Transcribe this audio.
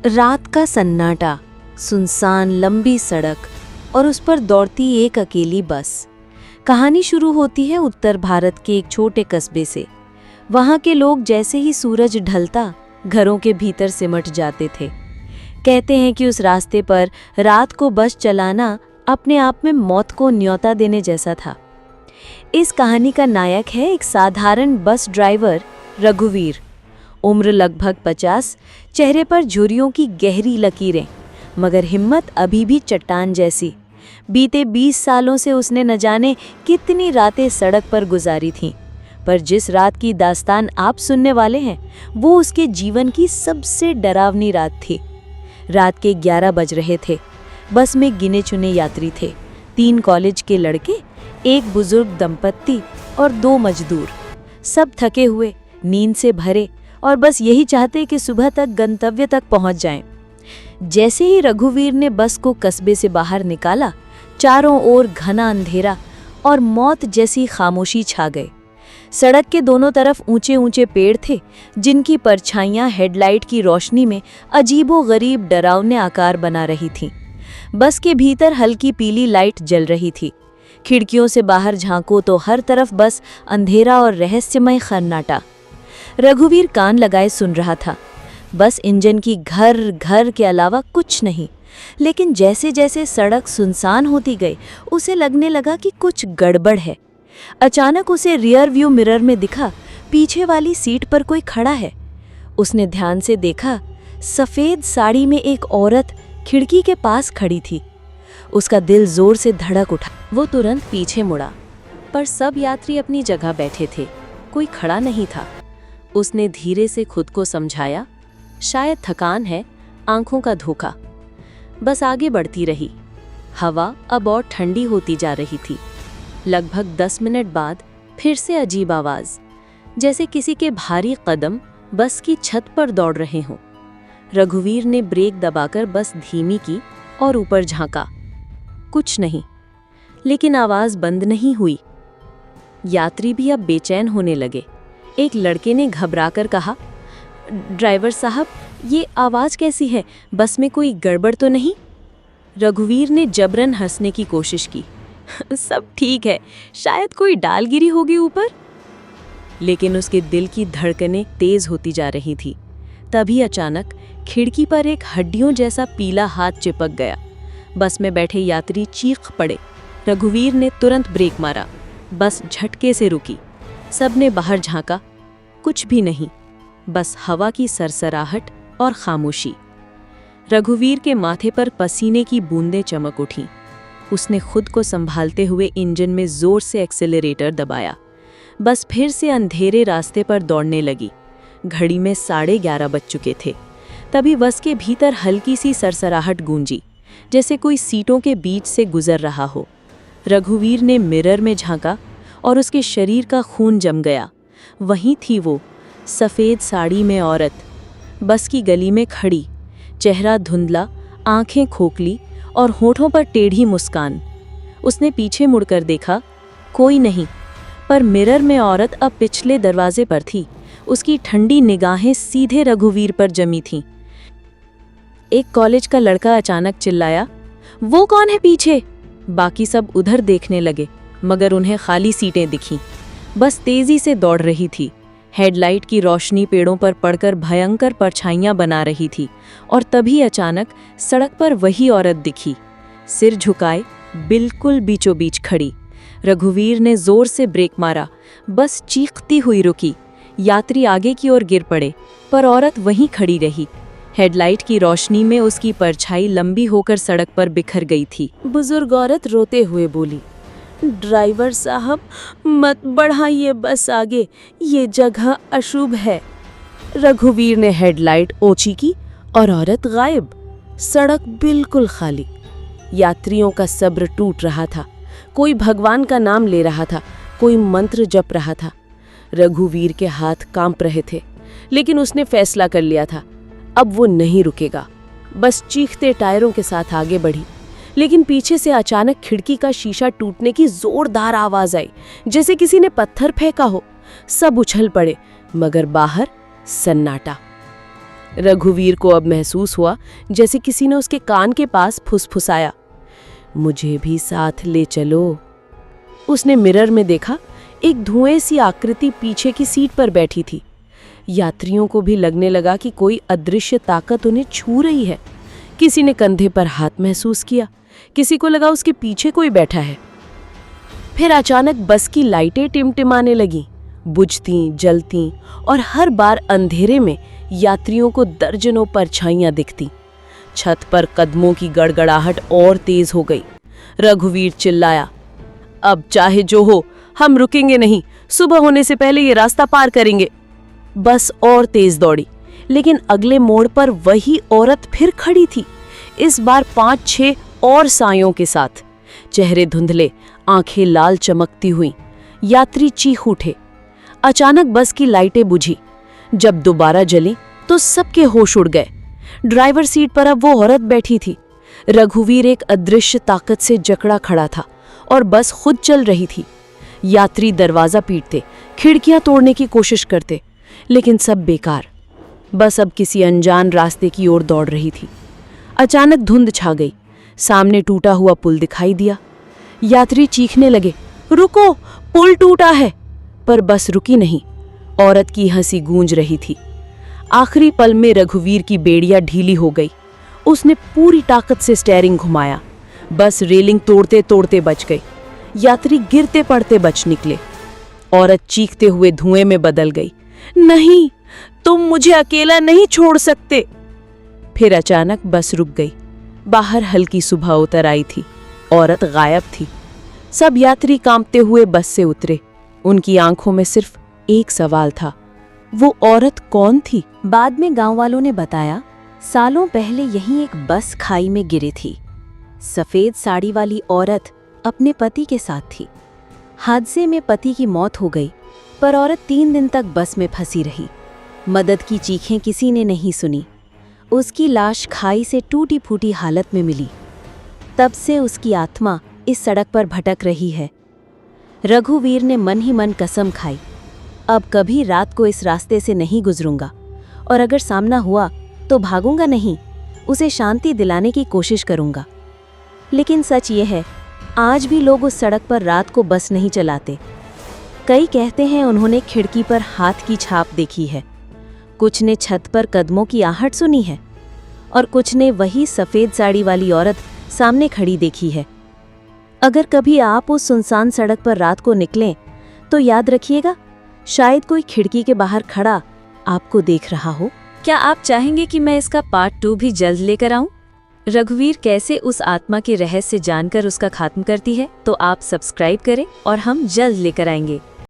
रात का सन्नाटा, सुनसान लंबी सड़क और उस पर दौड़ती एक अकेली बस। कहानी शुरू होती है उत्तर भारत के एक छोटे कस्बे से। वहाँ के लोग जैसे ही सूरज ढलता घरों के भीतर सिमट जाते थे। कहते हैं कि उस रास्ते पर रात को बस चलाना अपने आप में मौत को न्योता देने जैसा था। इस कहानी का नायक है एक साधारण बस ड्राइवर रघुवीर। उम्र लगभग 50, चेहरे पर झुर्रियों की गहरी लकीरें, मगर हिम्मत अभी भी चट्टान जैसी। बीते 20 सालों से उसने न जाने कितनी रातें सड़क पर गुजारी थीं, पर जिस रात की दास्तान आप सुनने वाले हैं वो उसके जीवन की सबसे डरावनी रात थी। रात के 11 बज रहे थे। बस में गिने चुने यात्री थे, 3 कॉलेज के लड़के, एक बुजुर्ग दंपत्ति और 2 मजदूर। सब थके हुए, नींद से भरे और बस यही चाहते कि सुबह तक गंतव्य तक पहुंच जाएं। जैसे ही रघुवीर ने बस को कस्बे से बाहर निकाला, चारों ओर घना अंधेरा और मौत जैसी खामोशी छा गए। सड़क के दोनों तरफ ऊंचे ऊंचे पेड़ थे, जिनकी परछाइयां हेडलाइट की रोशनी में अजीबोगरीब डरावने आकार बना रही थीं। बस के भीतर हल्की पीली लाइट जल रही थी। खिड़कियों से बाहर झांको तो हर तरफ बस अंधेरा और रहस्यमय सन्नाटा। रघुवीर कान लगाए सुन रहा था। बस इंजन की घर घर के अलावा कुछ नहीं। लेकिन जैसे जैसे सड़क सुनसान होती गई, उसे लगने लगा कि कुछ गड़बड़ है। अचानक उसे रियर व्यू मिरर में दिखा, पीछे वाली सीट पर कोई खड़ा है। उसने ध्यान से देखा, सफ़ेद साड़ी में एक औरत खिड़की के पास खड़ी थी। उसका दिल जोर से धड़क उठा। वो तुरंत पीछे मुड़ा, पर सब यात्री अपनी जगह बैठे थे, कोई खड़ा नहीं था। उसने धीरे से खुद को समझाया, शायद थकान है, आंखों का धोखा। बस आगे बढ़ती रही। हवा अब और ठंडी होती जा रही थी। लगभग 10 मिनट बाद फिर से अजीब आवाज़, जैसे किसी के भारी कदम बस की छत पर दौड़ रहे हों। रघुवीर ने ब्रेक दबाकर बस धीमी की और ऊपर झांका। कुछ नहीं, लेकिन आवाज़ बंद नहीं हुई। यात्री भी अब बेचैन होने लगे। एक लड़के ने घबराकर कहा, ड्राइवर साहब, ये आवाज़ कैसी है? बस में कोई गड़बड़ तो नहीं? रघुवीर ने जबरन हंसने की कोशिश की। सब ठीक है, शायद कोई डाल गिरी होगी ऊपर। लेकिन उसके दिल की धड़कनें तेज होती जा रही थी। तभी अचानक खिड़की पर एक हड्डियों जैसा पीला हाथ चिपक गया। बस में बैठे यात्री चीख पड़े। रघुवीर ने तुरंत ब्रेक मारा। बस झटके से रुकी। सबने बाहर झांका, कुछ भी नहीं, बस हवा की सरसराहट और खामोशी। रघुवीर के माथे पर पसीने की बूंदें चमक उठीं। उसने खुद को संभालते हुए इंजन में जोर से एक्सेलरेटर दबाया। बस फिर से अंधेरे रास्ते पर दौड़ने लगी। घड़ी में 11:30 बज चुके थे। तभी बस के भीतर हल्की सी सरसराहट गूंजी, जैसे कोई सीटों के बीच से गुजर रहा हो। रघुवीर ने मिरर में झांका और उसके शरीर का खून जम गया। वहीं थी वो, सफ़ेद साड़ी में औरत, बस की गली में खड़ी, चेहरा धुंधला, आंखें खोखली और होठों पर टेढ़ी मुस्कान। उसने पीछे मुड़कर देखा, कोई नहीं, पर मिरर में औरत अब पिछले दरवाजे पर थी। उसकी ठंडी निगाहें सीधे रघुवीर पर जमी थीं। एक कॉलेज का लड़का अचानक चिल्लाया, वो कौन है पीछे? बाकी सब उधर देखने लगे, मगर उन्हें खाली सीटें दिखीं। बस तेजी से दौड़ रही थी। हेडलाइट की रोशनी पेड़ों पर पड़कर भयंकर परछाइयां बना रही थी। और तभी अचानक सड़क पर वही औरत दिखी, सिर झुकाए, बिल्कुल बीचों बीच खड़ी। रघुवीर ने जोर से ब्रेक मारा। बस चीखती हुई रुकी। यात्री आगे की ओर गिर पड़े, पर औरत वहीं खड़ी रही। हेडलाइट की रोशनी में उसकी परछाई लंबी होकर सड़क पर बिखर गई थी। बुजुर्ग औरत रोते हुए बोली, ड्राइवर साहब, मत बढ़ाइए बस आगे, ये जगह अशुभ है। रघुवीर ने हेडलाइट ऊंची की और औरत गायब। सड़क बिल्कुल खाली। यात्रियों का सब्र टूट रहा था। कोई भगवान का नाम ले रहा था, कोई मंत्र जप रहा था। रघुवीर के हाथ कांप रहे थे, लेकिन उसने फैसला कर लिया था, अब वो नहीं रुकेगा। बस चीखते टायरों के साथ आगे बढ़ी। लेकिन पीछे से अचानक खिड़की का शीशा टूटने की जोरदार आवाज आई, जैसे किसी ने पत्थर फेंका हो। सब उछल पड़े, मगर बाहर सन्नाटा। रघुवीर को अब महसूस हुआ जैसे किसी ने उसके कान के पास फुसफुसाया, मुझे भी साथ ले चलो। उसने मिरर में देखा, एक धुएं सी आकृति पीछे की सीट पर बैठी थी। यात्रियों को भी लगने लगा कि कोई अदृश्य ताकत उन्हें छू रही है। किसी ने कंधे पर हाथ महसूस किया, किसी को लगा उसके पीछे कोई बैठा है। फिर अचानक बस की लाइटें टिमटिमाने लगीं, बुझती, जलती और हर बार अंधेरे में यात्रियों को दर्जनों परछाइयां दिखती। छत पर कदमों की गड़गड़ाहट और तेज हो गई। रघुवीर चिल्लाया, अब चाहे जो हो, हम रुकेंगे नहीं, सुबह होने से पहले ये रास्ता पार करेंगे। बस और तेज दौड़ी, लेकिन अगले मोड़ पर वही औरत फिर खड़ी थी, इस बार 5-6 और सायों के साथ। चेहरे धुंधले, आंखें लाल चमकती हुई। यात्री चीख उठे। अचानक बस की लाइटें बुझी। जब दोबारा जली तो सबके होश उड़ गए। ड्राइवर सीट पर अब वो औरत बैठी थी। रघुवीर एक अदृश्य ताकत से जकड़ा खड़ा था और बस खुद चल रही थी। यात्री दरवाजा पीटते, खिड़कियां तोड़ने की कोशिश करते, लेकिन सब बेकार। बस अब किसी अनजान रास्ते की ओर दौड़ रही थी। अचानक धुंध छा गई। सामने टूटा हुआ पुल दिखाई दिया। यात्री चीखने लगे, रुको, पुल टूटा है। पर बस रुकी नहीं। औरत की हंसी गूंज रही थी। आखिरी पल में रघुवीर की बेड़िया ढीली हो गई। उसने पूरी ताकत से स्टीयरिंग घुमाया। बस रेलिंग तोड़ते तोड़ते बच गई। यात्री गिरते पड़ते बच निकले। औरत चीखते हुए धुएं में बदल गई, नहीं, तुम मुझे अकेला नहीं छोड़ सकते। फिर अचानक बस रुक गई। बाहर हल्की सुबह उतर आई थी। औरत गायब थी। सब यात्री कांपते हुए बस से उतरे। उनकी आंखों में सिर्फ एक सवाल था, वो औरत कौन थी? बाद में गांव वालों ने बताया, सालों पहले यहीं एक बस खाई में गिरी थी। सफेद साड़ी वाली औरत अपने पति के साथ थी। हादसे में पति की मौत हो गई, पर औरत 3 दिन तक बस में फंसी रही। मदद की चीखें किसी ने नहीं सुनी। उसकी लाश खाई से टूटी फूटी हालत में मिली। तब से उसकी आत्मा इस सड़क पर भटक रही है। रघुवीर ने मन ही मन कसम खाई, अब कभी रात को इस रास्ते से नहीं गुजरूंगा, और अगर सामना हुआ तो भागूंगा नहीं, उसे शांति दिलाने की कोशिश करूंगा। लेकिन सच ये है, आज भी लोग उस सड़क पर रात को बस नहीं चलाते। कई कहते हैं उन्होंने खिड़की पर हाथ की छाप देखी है, कुछ ने छत पर कदमों की आहट सुनी है, और कुछ ने वही सफ़ेद साड़ी वाली औरत सामने खड़ी देखी है। अगर कभी आप उस सुनसान सड़क पर रात को निकलें तो याद रखिएगा, शायद कोई खिड़की के बाहर खड़ा आपको देख रहा हो। क्या आप चाहेंगे कि मैं इसका पार्ट 2 भी जल्द लेकर आऊं? रघुवीर कैसे उस आत्मा के रहस्य जानकर उसका खात्मा करती है, तो आप सब्सक्राइब करें और हम जल्द लेकर आएंगे।